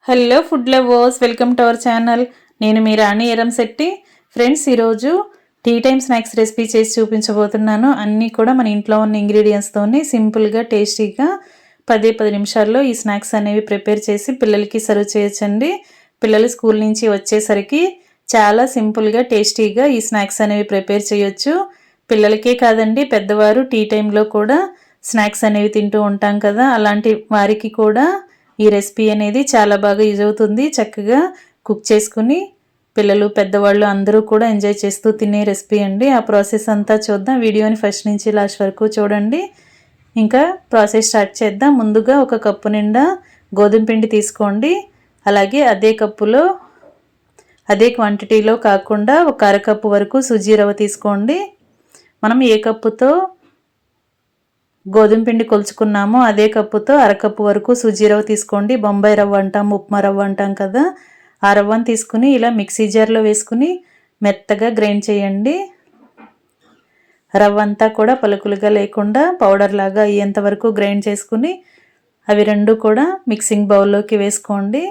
Hello food lovers, welcome to our channel. నేను మీ రాణి Eramsetti. Friends, ఈరోజు tea time snacks recipe చేసి చూపించబోతున్నాను. అన్నీ కూడా మన ఇంట్లో ఉన్న ఇంగ్రీడియంట్స్తోనే సింపుల్గా టేస్టీగా 10 నిమిషాల్లో ఈ స్నాక్స్ అనేవి ప్రిపేర్ చేసి పిల్లలకి సర్వ్ చేయొచ్చండి. పిల్లలు స్కూల్ నుంచి వచ్చేసరికి చాలా సింపుల్గా టేస్టీగా ఈ స్నాక్స్ అనేవి ప్రిపేర్ చేయొచ్చు. పిల్లలకే కాదండి, పెద్దవారు టీ టైంలో కూడా స్నాక్స్ అనేవి తింటూ ఉంటాం కదా, అలాంటి వారికి కూడా ఈ రెసిపీ అనేది చాలా బాగా యూజ్ అవుతుంది. చక్కగా కుక్ చేసుకుని పిల్లలు పెద్దవాళ్ళు అందరూ కూడా ఎంజాయ్ చేస్తూ తినే రెసిపీ అండి. ఆ ప్రాసెస్ అంతా చూద్దాం. వీడియోని ఫస్ట్ నుంచి లాస్ట్ వరకు చూడండి. ఇంకా ప్రాసెస్ స్టార్ట్ చేద్దాం. ముందుగా ఒక కప్పు నిండా గోధుమ పిండి తీసుకోండి. అలాగే అదే కప్పులో అదే క్వాంటిటీలో కాకుండా ఒక అరకప్పు వరకు సుజీ రవ్వ తీసుకోండి. మనం ఏ కప్పుతో గోధుమ పిండి కొలుచుకున్నామో అదే కప్పుతో అరకప్పు వరకు సుజీ రవ్వ తీసుకోండి. బొంబాయి రవ్వ అంటాం, ఉప్మా రవ్వ అంటాం కదా, ఆ రవ్వను తీసుకుని ఇలా మిక్సీ జార్లో వేసుకుని మెత్తగా గ్రైండ్ చేయండి. రవ్వ అంతా కూడా పలుకులుగా లేకుండా పౌడర్ లాగా అయ్యేంత వరకు గ్రైండ్ చేసుకుని అవి రెండు కూడా మిక్సింగ్ బౌల్లోకి వేసుకోండి.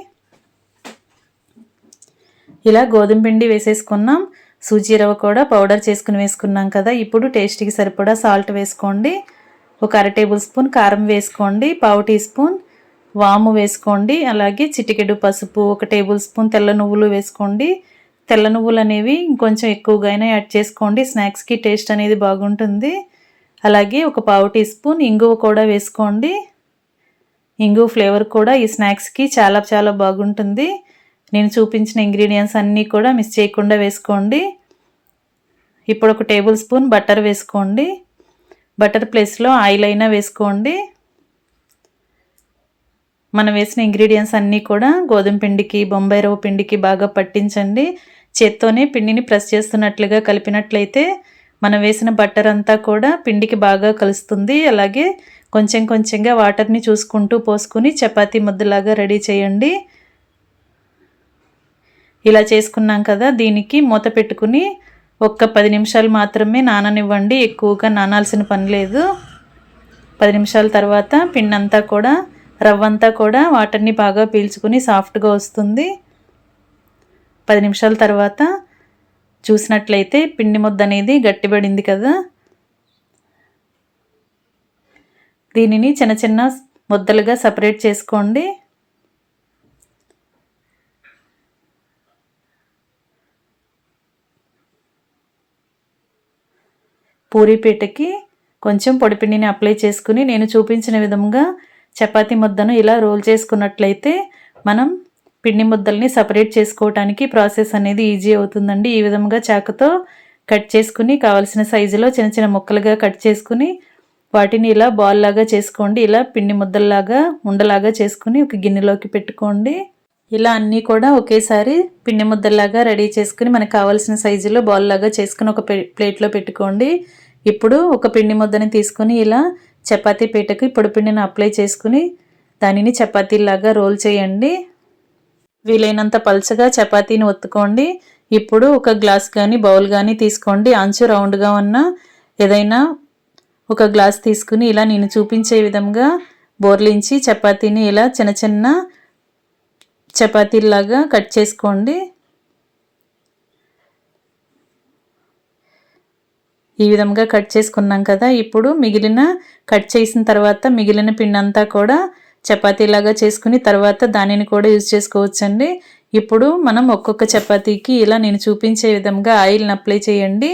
ఇలా గోధుమ పిండి వేసేసుకున్నాం, సూజీ రవ్వ కూడా పౌడర్ చేసుకుని వేసుకున్నాం కదా. ఇప్పుడు టేస్ట్కి సరిపడా సాల్ట్ వేసుకోండి. ఒక అర టేబుల్ స్పూన్ కారం వేసుకోండి. పావు టీ స్పూన్ వాము వేసుకోండి. అలాగే చిటికెడు పసుపు, ఒక టేబుల్ స్పూన్ తెల్ల నువ్వులు వేసుకోండి. తెల్ల నువ్వులు అనేవి ఇంకొంచెం ఎక్కువగానే యాడ్ చేసుకోండి, స్నాక్స్కి టేస్ట్ అనేది బాగుంటుంది. అలాగే ఒక పావు టీ స్పూన్ ఇంగువ కూడా వేసుకోండి. ఇంగువ ఫ్లేవర్ కూడా ఈ స్నాక్స్కి చాలా చాలా బాగుంటుంది. నేను చూపించిన ఇంగ్రీడియంట్స్ అన్నీ కూడా మిస్ చేయకుండా వేసుకోండి. ఇప్పుడు ఒక టేబుల్ స్పూన్ బటర్ వేసుకోండి. బటర్ ప్లేస్లో ఆయిల్ అయినా వేసుకోండి. మనం వేసిన ఇంగ్రీడియంట్స్ అన్నీ కూడా గోధుమ పిండికి, బొంబాయి రవ్వ పిండికి బాగా పట్టించండి. చేత్తోనే పిండిని ప్రెస్ చేస్తున్నట్లుగా కలిపినట్లయితే మనం వేసిన బటర్ అంతా కూడా పిండికి బాగా కలుస్తుంది. అలాగే కొంచెం కొంచెంగా వాటర్ని చూసుకుంటూ పోసుకుని చపాతీ ముద్దలాగా రెడీ చేయండి. ఇలా చేసుకున్నాం కదా, దీనికి మూత పెట్టుకుని ఒక్క 10 నిమిషాలు మాత్రమే నాననివ్వండి. ఎక్కువగా నానాల్సిన పని లేదు. 10 నిమిషాల తర్వాత పిండి అంతా కూడా, రవ్వ అంతా కూడా వాటర్ని బాగా పీల్చుకుని సాఫ్ట్గా వస్తుంది. 10 నిమిషాల తర్వాత చూసినట్లయితే పిండి ముద్ద అనేది గట్టిపడింది కదా. దీనిని చిన్న చిన్న ముద్దలుగా సపరేట్ చేసుకోండి. పూరీపీటకి కొంచెం పొడిపిండిని అప్లై చేసుకుని నేను చూపించిన విధంగా చపాతీ ముద్దను ఇలా రోల్ చేసుకున్నట్లయితే మనం పిండి ముద్దల్ని సపరేట్ చేసుకోవడానికి ప్రాసెస్ అనేది ఈజీ అవుతుందండి. ఈ విధంగా చాకుతో కట్ చేసుకుని కావాల్సిన సైజులో చిన్న చిన్న ముక్కలుగా కట్ చేసుకుని వాటిని ఇలా బాల్ లాగా చేసుకోండి. ఇలా పిండి ముద్దల్లాగా ఉండలాగా చేసుకుని ఒక గిన్నెలోకి పెట్టుకోండి. ఇలా అన్నీ కూడా ఒకేసారి పిండి ముద్దల్లాగా రెడీ చేసుకుని మనకు కావాల్సిన సైజులో బాల్ లాగా చేసుకుని ఒక ప్లేట్లో పెట్టుకోండి. ఇప్పుడు ఒక పిండి ముద్దని తీసుకుని ఇలా చపాతీ పీటకి పొడిపిండిని అప్లై చేసుకుని దానిని చపాతీలాగా రోల్ చేయండి. వీలైనంత పల్చగా చపాతీని ఒత్తుకోండి. ఇప్పుడు ఒక గ్లాస్ కానీ బౌల్ కానీ తీసుకోండి. అంచు రౌండ్గా ఉన్న ఏదైనా ఒక గ్లాస్ తీసుకుని ఇలా నేను చూపించే విధంగా బోర్లించి చపాతీని ఇలా చిన్న చిన్న చపాతీలాగా కట్ చేసుకోండి. ఈ విధంగా కట్ చేసుకున్నాం కదా. ఇప్పుడు కట్ చేసిన తర్వాత మిగిలిన పిండి అంతా కూడా చపాతీలాగా చేసుకుని తర్వాత దానిని కూడా యూజ్ చేసుకోవచ్చండి. ఇప్పుడు మనం ఒక్కొక్క చపాతీకి ఇలా నేను చూపించే విధంగా ఆయిల్ని అప్లై చేయండి.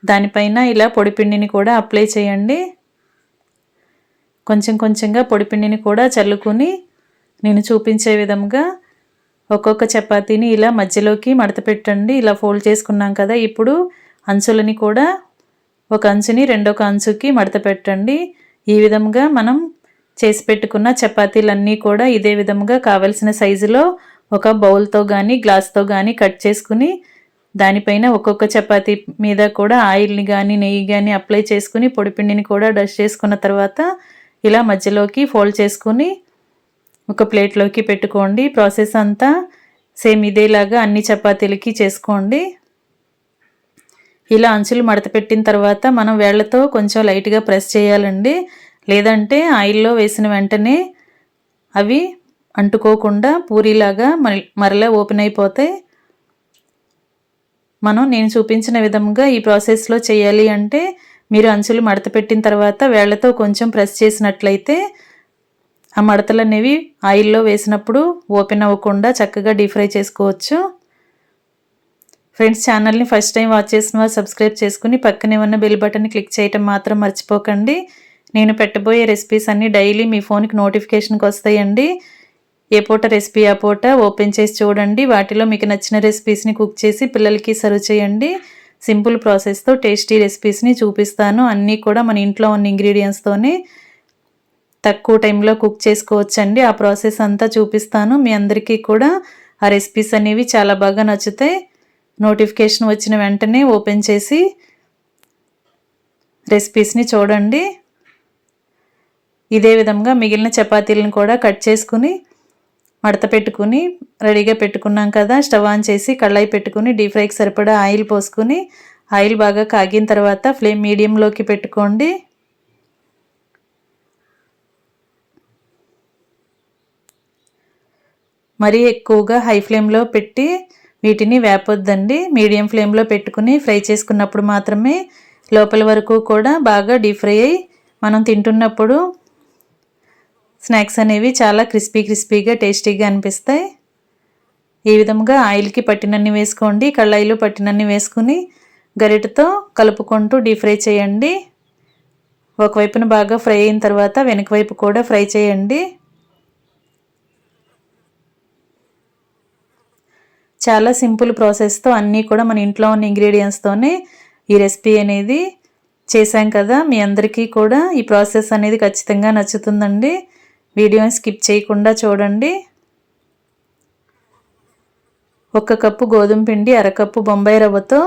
దానిపైన ఇలా పొడిపిండిని కూడా అప్లై చేయండి. కొంచెం కొంచెంగా పొడిపిండిని కూడా చల్లుకుని నేను చూపించే విధంగా ఒక్కొక్క చపాతీని ఇలా మధ్యలోకి మడత పెట్టండి. ఇలా ఫోల్డ్ చేసుకున్నాం కదా. ఇప్పుడు అంచులని కూడా ఒక అంచుని రెండొక అంచుకి మడత పెట్టండి. ఈ విధంగా మనం చేసి పెట్టుకున్న చపాతీలన్నీ కూడా ఇదే విధంగా కావలసిన సైజులో ఒక బౌల్తో కానీ గ్లాస్తో కానీ కట్ చేసుకుని దానిపైన ఒక్కొక్క చపాతీ మీద కూడా ఆయిల్ని కానీ నెయ్యి కానీ అప్లై చేసుకుని పొడిపిండిని కూడా డస్ట్ చేసుకున్న తర్వాత ఇలా మధ్యలోకి ఫోల్డ్ చేసుకుని ఒక ప్లేట్లోకి పెట్టుకోండి. ప్రాసెస్ అంతా సేమ్ ఇదేలాగా అన్ని చపాతీలకి చేసుకోండి. ఇలా అంచులు మడత పెట్టిన తర్వాత మనం వేళ్లతో కొంచెం లైట్గా ప్రెస్ చేయాలండి. లేదంటే ఆయిల్లో వేసిన వెంటనే అవి అంటుకోకుండా పూరీలాగా మరలా ఓపెన్ అయిపోతాయి. నేను చూపించిన విధంగా ఈ ప్రాసెస్లో చేయాలి అంటే మీరు అంచులు మడత పెట్టిన తర్వాత వేళ్లతో కొంచెం ప్రెస్ చేసినట్లయితే ఆ మడతలు అనేవి ఆయిల్లో వేసినప్పుడు ఓపెన్ అవ్వకుండా చక్కగా డీప్ ఫ్రై చేసుకోవచ్చు. ఫ్రెండ్స్, ఛానల్ని ఫస్ట్ టైం వాచ్ చేసిన వారు సబ్స్క్రైబ్ చేసుకుని పక్కనే ఉన్న బెల్ బటన్ని క్లిక్ చేయటం మాత్రం మర్చిపోకండి. నేను పెట్టబోయే రెసిపీస్ అన్నీ డైలీ మీ ఫోన్కి నోటిఫికేషన్కి వస్తాయండి. ఏ పూట రెసిపీ ఆ పూట ఓపెన్ చేసి చూడండి. వాటిలో మీకు నచ్చిన రెసిపీస్ని కుక్ చేసి పిల్లలకి సర్వ్ చేయండి. సింపుల్ ప్రాసెస్తో టేస్టీ రెసిపీస్ని చూపిస్తాను. అన్నీ కూడా మన ఇంట్లో ఉన్న ఇంగ్రీడియంట్స్తోనే తక్కువ టైంలో కుక్ చేసుకోవచ్చండి. ఆ ప్రాసెస్ అంతా చూపిస్తాను. మీ అందరికీ కూడా ఆ రెసిపీస్ అనేవి చాలా బాగా నచ్చుతాయి. నోటిఫికేషన్ వచ్చిన వెంటనే ఓపెన్ చేసి రెసిపీస్ని చూడండి. ఇదే విధంగా మిగిలిన చపాతీలను కూడా కట్ చేసుకుని మడత పెట్టుకుని రెడీగా పెట్టుకున్నాం కదా. స్టవ్ ఆన్ చేసి కళాయి పెట్టుకుని డీప్ ఫ్రైకి సరిపడా ఆయిల్ పోసుకుని ఆయిల్ బాగా కాగిన తర్వాత ఫ్లేమ్ మీడియంలోకి పెట్టుకోండి. మరీ ఎక్కువగా హై ఫ్లేమ్లో పెట్టి వీటిని వేపొద్దండి. మీడియం ఫ్లేమ్లో పెట్టుకుని ఫ్రై చేసుకున్నప్పుడు మాత్రమే లోపల వరకు కూడా బాగా డీప్ ఫ్రై అయ్యి మనం తింటున్నప్పుడు స్నాక్స్ అనేవి చాలా క్రిస్పీగా టేస్టీగా అనిపిస్తాయి. ఈ విధంగా ఆయిల్కి పట్టినన్ని వేసుకోండి. కళాయిలో పట్టినన్ని వేసుకుని గరిటెతో కలుపుకుంటూ డీప్ ఫ్రై చేయండి. ఒకవైపున బాగా ఫ్రై అయిన తర్వాత వెనక వైపు కూడా ఫ్రై చేయండి. చాలా సింపుల్ ప్రాసెస్తో అన్నీ కూడా మన ఇంట్లో ఉన్న ఇంగ్రీడియంట్స్తోనే ఈ రెసిపీ అనేది చేశాం కదా. మీ అందరికీ కూడా ఈ ప్రాసెస్ అనేది ఖచ్చితంగా నచ్చుతుందండి. వీడియోని స్కిప్ చేయకుండా చూడండి. 1 కప్పు గోధుమ పిండి, అరకప్పు బొంబాయి రవ్వతో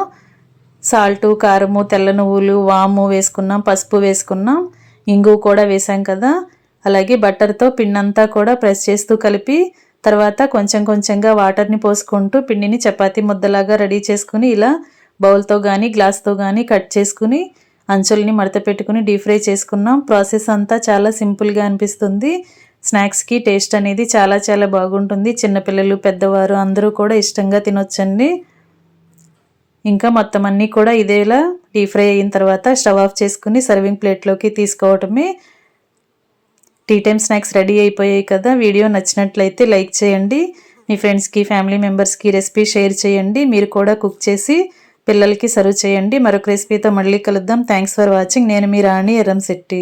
సాల్టు, కారము, తెల్ల నువ్వులు, వాము వేసుకున్నాం, పసుపు వేసుకున్నాం, ఇంగువ కూడా వేసాం కదా. అలాగే బటర్తో పిండి అంతా కూడా ప్రెస్ చేస్తూ కలిపి తర్వాత కొంచెంగా వాటర్ని పోసుకుంటూ పిండిని చపాతీ ముద్దలాగా రెడీ చేసుకుని ఇలా బౌల్తో కానీ గ్లాస్తో కానీ కట్ చేసుకుని అంచుల్ని మడత పెట్టుకుని డీప్ ఫ్రై చేసుకున్నాం. ప్రాసెస్ అంతా చాలా సింపుల్గా అనిపిస్తుంది. స్నాక్స్కి టేస్ట్ అనేది చాలా బాగుంటుంది. చిన్నపిల్లలు, పెద్దవారు అందరూ కూడా ఇష్టంగా తినొచ్చండి. ఇంకా మొత్తం అన్నీ కూడా ఇదేలా డీప్ ఫ్రై అయిన తర్వాత స్టవ్ ఆఫ్ చేసుకుని సర్వింగ్ ప్లేట్లోకి తీసుకోవటమే. టీ టైమ్ స్నాక్స్ రెడీ అయిపోయాయి కదా. వీడియో నచ్చినట్లయితే లైక్ చేయండి. మీ ఫ్రెండ్స్కి, ఫ్యామిలీ మెంబర్స్కి రెసిపీ షేర్ చేయండి. మీరు కూడా కుక్ చేసి పిల్లలకి సర్వ్ చేయండి. మరొక రెసిపీతో మళ్ళీ కలుద్దాం. Thanks for watching. నేను మీ రాణి ఎర్రంశెట్టి.